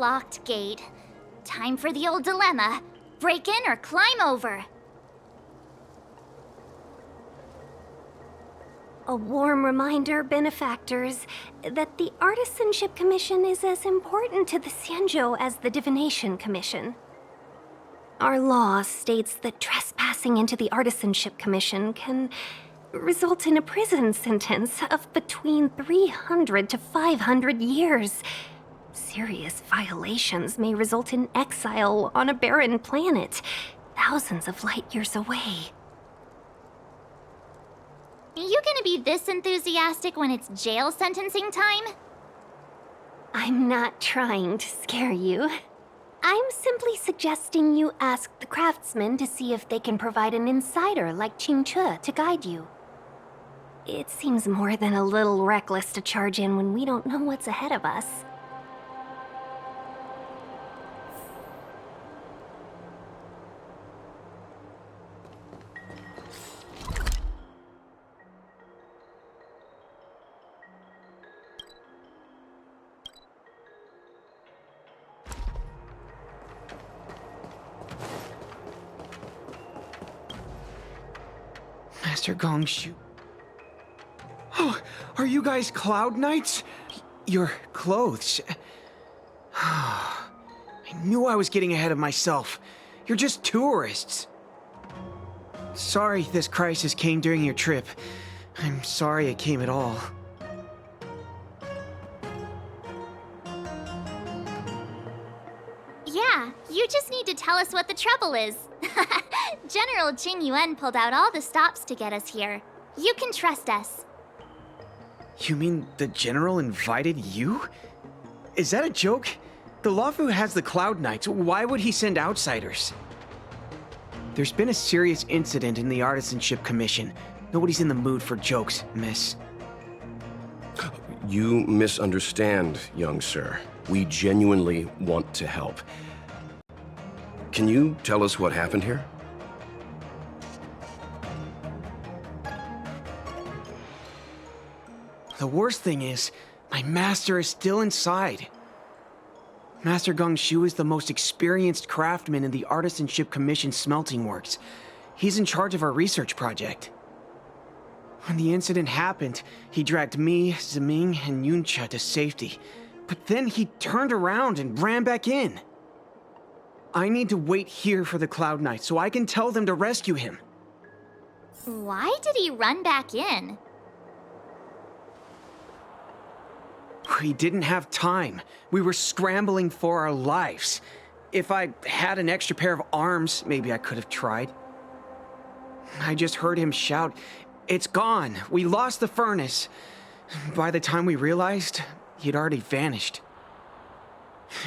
locked gate. Time for the old dilemma. Break in or climb over? A warm reminder, benefactors, that the Artisanship Commission is as important to the Xianzhou as the Divination Commission. Our law states that trespassing into the Artisanship Commission can result in a prison sentence of between 300 to 500 years. Serious violations may result in exile on a barren planet, thousands of light years away. You gonna be this enthusiastic when it's jail sentencing time? I'm not trying to scare you. I'm simply suggesting you ask the craftsmen to see if they can provide an insider like Qingche to guide you. It seems more than a little reckless to charge in when we don't know what's ahead of us. Master Gongshu. Oh, are you guys Cloud Knights? Your clothes. I knew I was getting ahead of myself. You're just tourists. Sorry this crisis came during your trip. I'm sorry it came at all. Yeah, you just need to tell us what the trouble is. General Jing Yuan pulled out all the stops to get us here. You can trust us. You mean the General invited you? Is that a joke? The Luofu has the Cloud Knights. Why would he send outsiders? There's been a serious incident in the Artisanship Commission. Nobody's in the mood for jokes, miss. You misunderstand, young sir. We genuinely want to help. Can you tell us what happened here? The worst thing is, my master is still inside. Master Gongshu is the most experienced craftsman in the Artisanship Commission smelting works. He's in charge of our research project. When the incident happened, he dragged me, Ziming, and Yuncha to safety. But then he turned around and ran back in. I need to wait here for the Cloud Knight so I can tell them to rescue him. Why did he run back in? We didn't have time. We were scrambling for our lives. If I had an extra pair of arms, maybe I could have tried. I just heard him shout, "It's gone! We lost the furnace!" By the time we realized, he'd already vanished.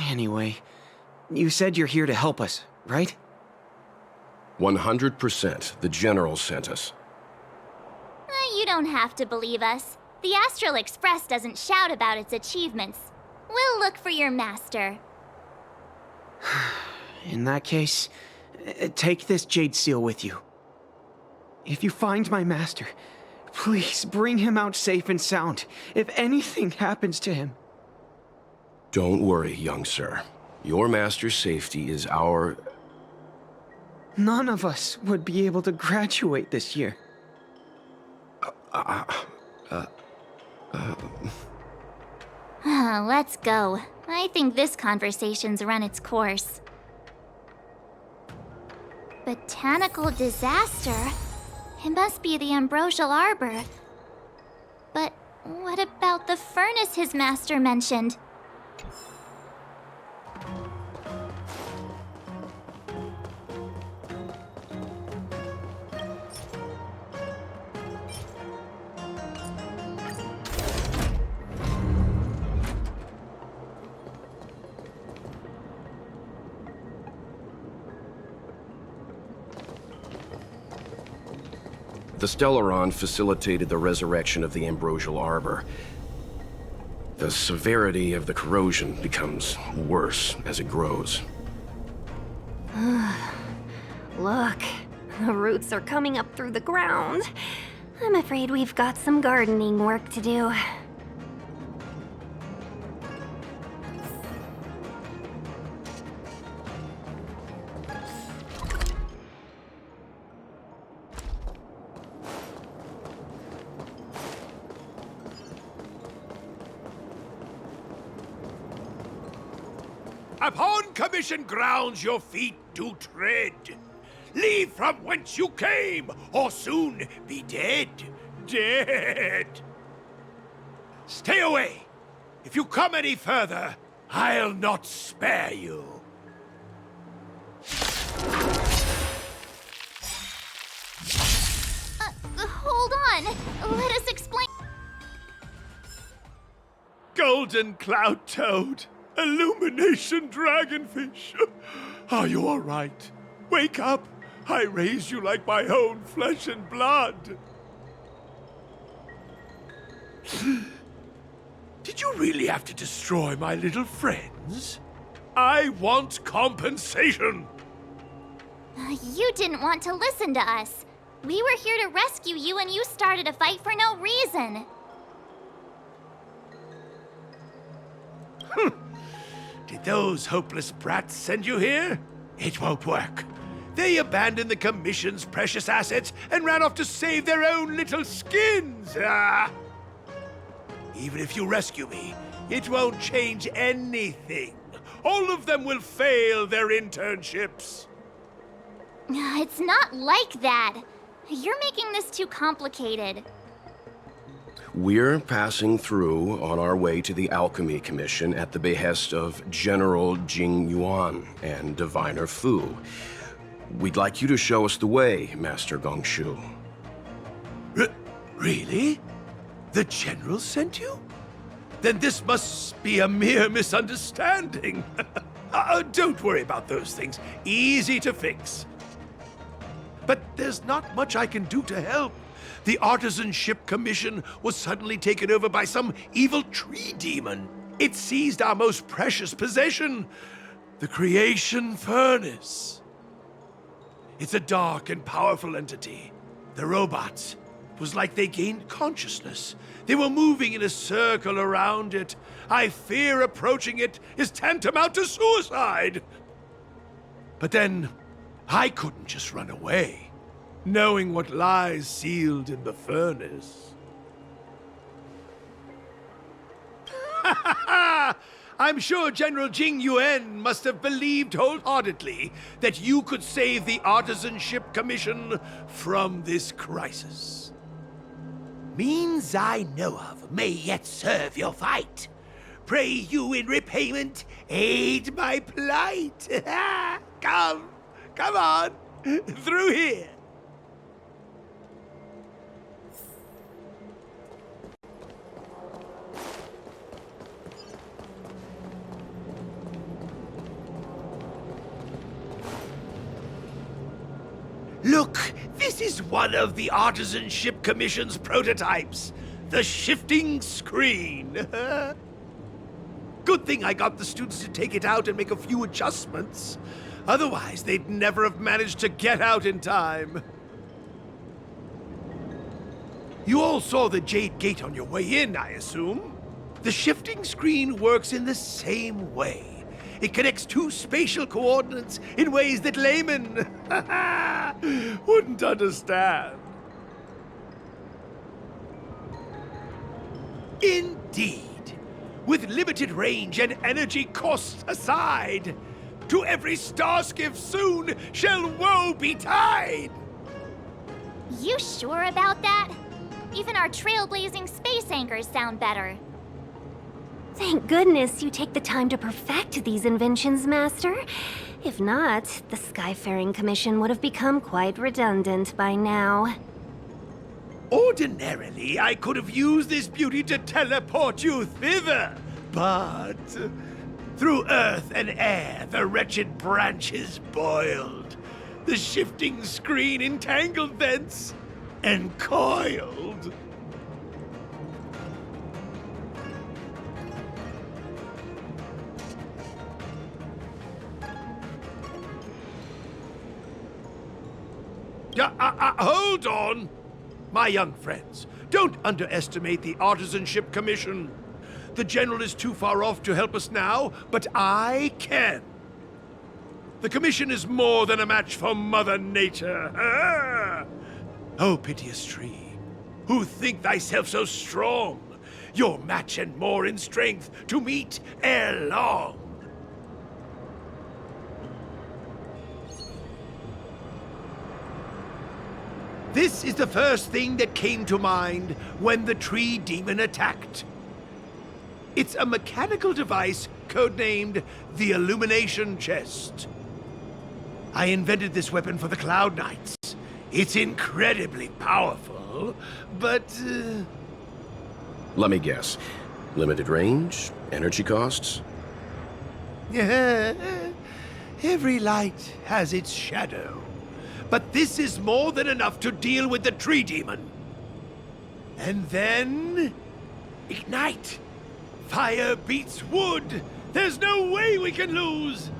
Anyway, you said you're here to help us, right? 100%. The General sent us. You don't have to believe us. The Astral Express doesn't shout about its achievements. We'll look for your master. In that case, take this jade seal with you. If you find my master, please bring him out safe and sound, if anything happens to him. Don't worry, young sir. Your master's safety is our... None of us would be able to graduate this year. Let's go. I think this conversation's run its course. Botanical Disaster? It must be the Ambrosial Arbor. But what about the furnace his master mentioned? The Stellaron facilitated the resurrection of the Ambrosial Arbor. The severity of the corrosion becomes worse as it grows. Look, the roots are coming up through the ground. I'm afraid we've got some gardening work to do. Upon commission grounds your feet do tread. Leave from whence you came, or soon be dead. Dead. Stay away. If you come any further, I'll not spare you. Hold on. Let us explain. Golden cloud toad, illumination dragonfish. Are you all right? Wake up. I raised you like my own flesh and blood. Did you really have to destroy my little friends? I want compensation. You didn't want to listen to us. We were here to rescue you and you started a fight for no reason. Did those hopeless brats send you here? It won't work. They abandoned the Commission's precious assets and ran off to save their own little skins. Even if you rescue me, it won't change anything. All of them will fail their internships. It's not like that. You're making this too complicated. We're passing through on our way to the Alchemy Commission at the behest of General Jing Yuan and Diviner Fu. We'd like you to show us the way, Master Gongshu. Really? The General sent you? Then this must be a mere misunderstanding. Don't worry about those things. Easy to fix. But there's not much I can do to help. The Artisanship Commission was suddenly taken over by some evil tree demon. It seized our most precious possession, the Creation Furnace. It's a dark and powerful entity. The robots, it was like they gained consciousness. They were moving in a circle around it. I fear approaching it is tantamount to suicide. But then, I couldn't just run away, knowing what lies sealed in the furnace. I'm sure General Jing Yuan must have believed wholeheartedly that you could save the Artisanship Commission from this crisis. Means I know of may yet serve your fight. Pray you in repayment aid my plight. Come on, through here. Look, this is one of the Artisanship Commission's prototypes. The shifting screen. Good thing I got the students to take it out and make a few adjustments. Otherwise, they'd never have managed to get out in time. You all saw the Jade Gate on your way in, I assume? The shifting screen works in the same way. It connects two spatial coordinates in ways that laymen wouldn't understand. Indeed. With limited range and energy costs aside, to every starskiff soon shall woe betide! You sure about that? Even our trailblazing space anchors sound better. Thank goodness you take the time to perfect these inventions, Master. If not, the Skyfaring Commission would have become quite redundant by now. Ordinarily, I could have used this beauty to teleport you thither, but through earth and air the wretched branches boiled, the shifting screen entangled thence and coiled. Hold on! My young friends, don't underestimate the Artisanship Commission. The General is too far off to help us now, but I can. The Commission is more than a match for Mother Nature. Oh, piteous tree, who think thyself so strong, your match and more in strength to meet ere long. This is the first thing that came to mind when the tree demon attacked. It's a mechanical device codenamed the Illumination Chest. I invented this weapon for the Cloud Knights. It's incredibly powerful, but... Let me guess. Limited range? Energy costs? Every light has its shadow. But this is more than enough to deal with the tree demon. And then... ignite! Fire beats wood! There's no way we can lose!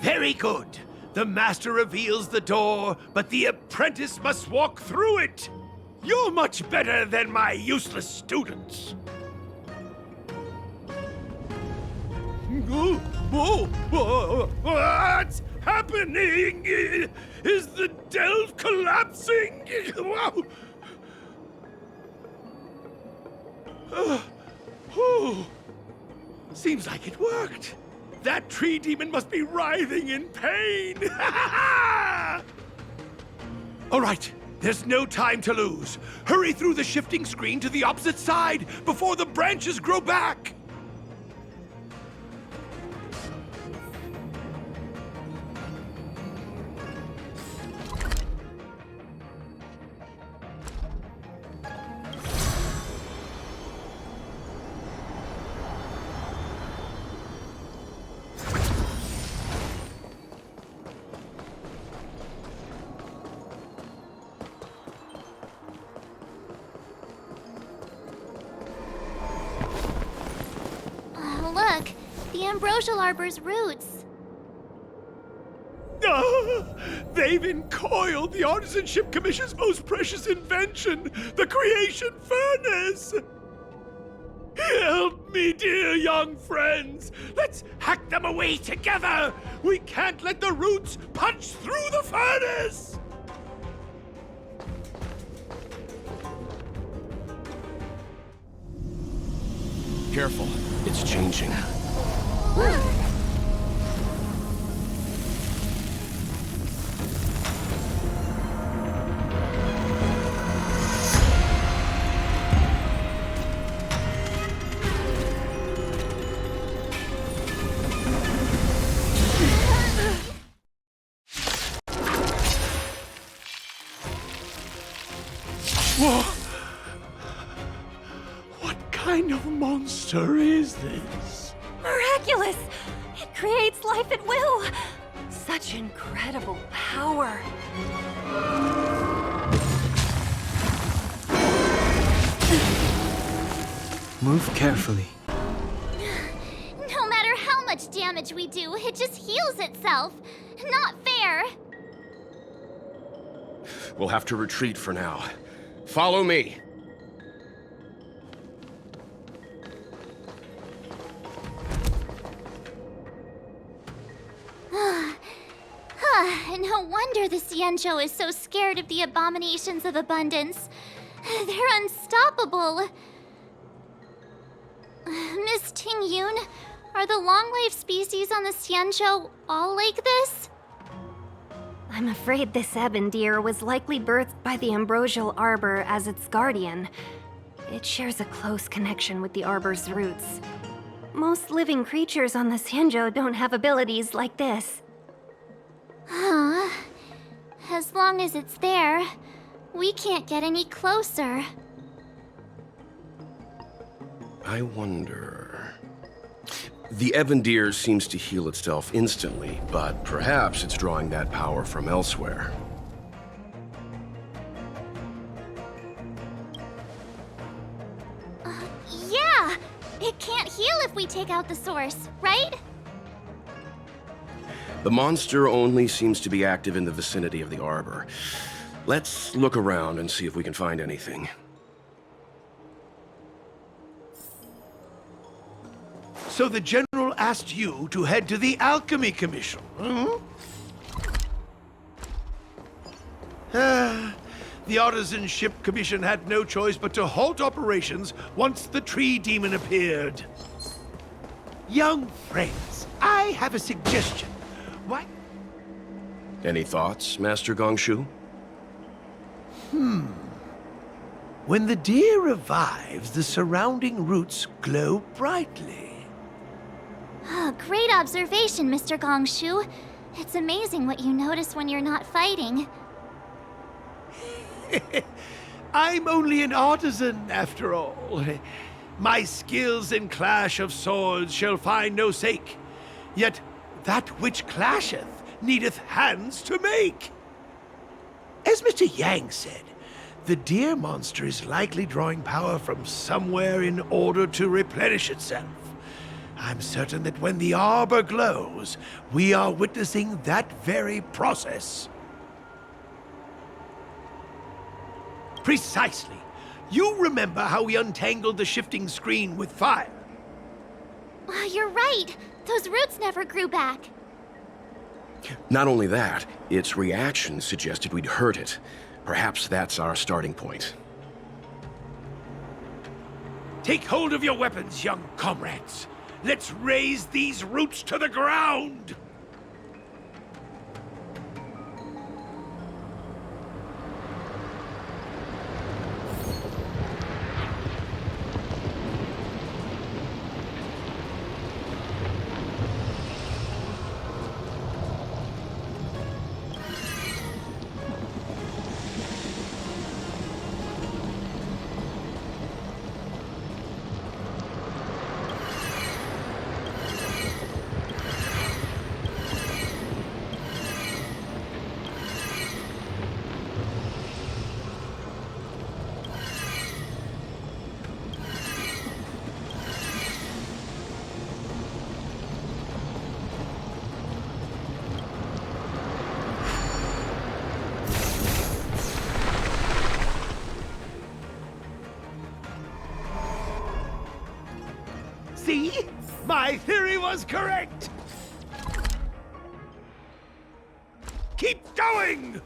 Very good. The master reveals the door, but the apprentice must walk through it. You're much better than my useless students. What's happening? Is the delve collapsing? Seems like it worked. That tree demon must be writhing in pain! All right, there's no time to lose. Hurry through the shifting screen to the opposite side before the branches grow back! Look, the ambrosial arbor's roots. They've encoiled the Artisanship Commission's most precious invention, the creation furnace! Help me, dear young friends! Let's hack them away together! We can't let the roots punch through the furnace! Careful. It's changing. Whoa! What kind of monster is this? Miraculous! It creates life at will! Such incredible power! Move carefully. No matter how much damage we do, it just heals itself. Not fair. We'll have to retreat for now. Follow me. No wonder the Xianzhou is so scared of the abominations of abundance. They're unstoppable. Miss Ting Yun, are the long-life species on the Xianzhou all like this? I'm afraid this ebon deer was likely birthed by the ambrosial arbor as its guardian. It shares a close connection with the arbor's roots. Most living creatures on the Xianzhou don't have abilities like this. Huh. As long as it's there, we can't get any closer. I wonder... The ebon deer seems to heal itself instantly, but perhaps it's drawing that power from elsewhere. Yeah! It can't heal if we take out the source, right? The monster only seems to be active in the vicinity of the arbor. Let's look around and see if we can find anything. So the General asked you to head to the Alchemy Commission, hmm? The Artisanship Commission had no choice but to halt operations once the Tree Demon appeared. Young friends, I have a suggestion. Why? Any thoughts, Master Gongshu? When the deer revives, the surrounding roots glow brightly. Oh, great observation, Mr. Gongshu. It's amazing what you notice when you're not fighting. I'm only an artisan, after all. My skills in clash of swords shall find no sake. Yet that which clasheth needeth hands to make. As Mr. Yang said, the deer monster is likely drawing power from somewhere in order to replenish itself. I'm certain that when the arbor glows, we are witnessing that very process. Precisely. You remember how we untangled the shifting screen with fire? You're right. Those roots never grew back. Not only that, its reaction suggested we'd hurt it. Perhaps that's our starting point. Take hold of your weapons, young comrades. Let's raze these roots to the ground! See? My theory was correct! Keep going!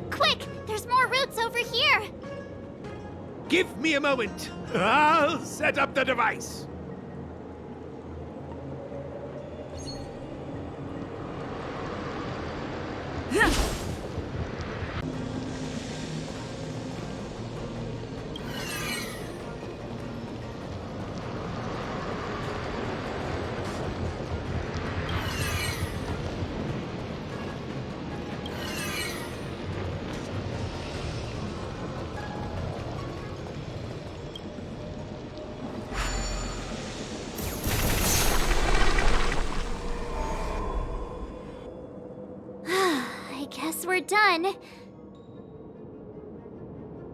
Quick! There's more roots over here! Give me a moment. I'll set up the device. I guess we're done.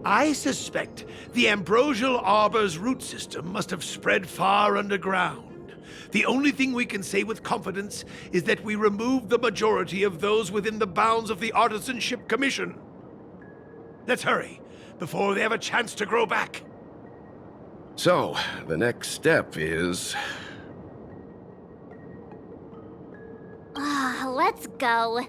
I suspect the ambrosial arbor's root system must have spread far underground. The only thing we can say with confidence is that we removed the majority of those within the bounds of the Artisanship Commission. Let's hurry, before they have a chance to grow back. So, the next step is... Let's go.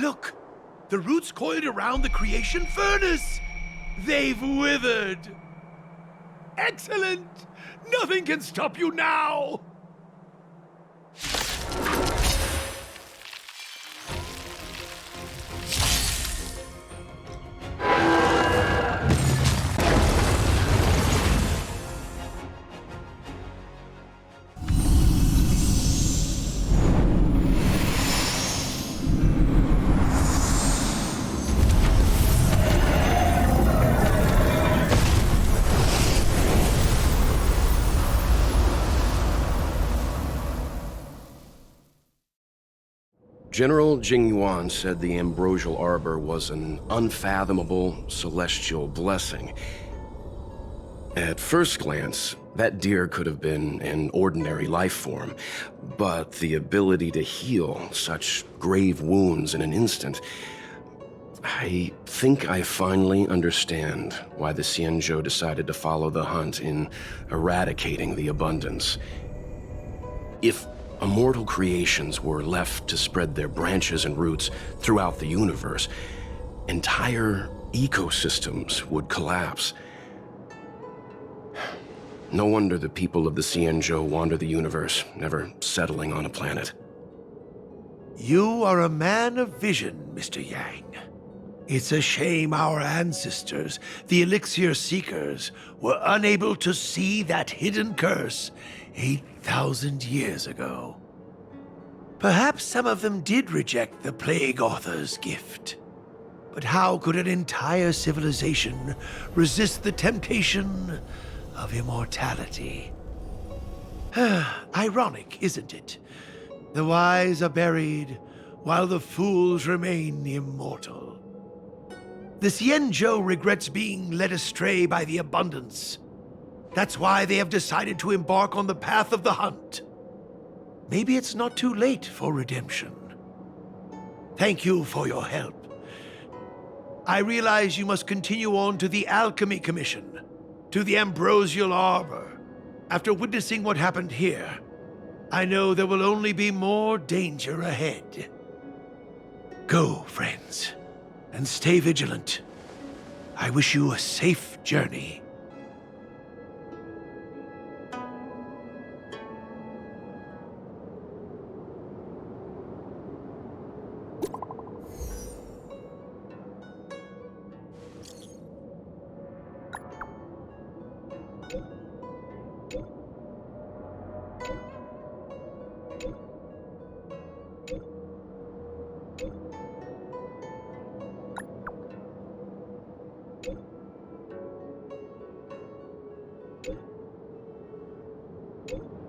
Look! The roots coiled around the creation furnace! They've withered! Excellent! Nothing can stop you now! General Jing Yuan said the ambrosial arbor was an unfathomable celestial blessing. At first glance, that deer could have been an ordinary life form, but the ability to heal such grave wounds in an instant... I think I finally understand why the Xianzhou decided to follow the hunt in eradicating the abundance. If immortal creations were left to spread their branches and roots throughout the universe, entire ecosystems would collapse. No wonder the people of the Xianzhou wander the universe, never settling on a planet. You are a man of vision, Mr. Yang. It's a shame our ancestors, the Elixir Seekers, were unable to see that hidden curse 8,000 years ago. Perhaps some of them did reject the Plague Author's gift. But how could an entire civilization resist the temptation of immortality? Ironic, isn't it? The wise are buried, while the fools remain immortal. The Xianzhou regrets being led astray by the abundance. That's why they have decided to embark on the path of the hunt. Maybe it's not too late for redemption. Thank you for your help. I realize you must continue on to the Alchemy Commission, to the Ambrosial Arbor. After witnessing what happened here, I know there will only be more danger ahead. Go, friends, and stay vigilant. I wish you a safe journey. You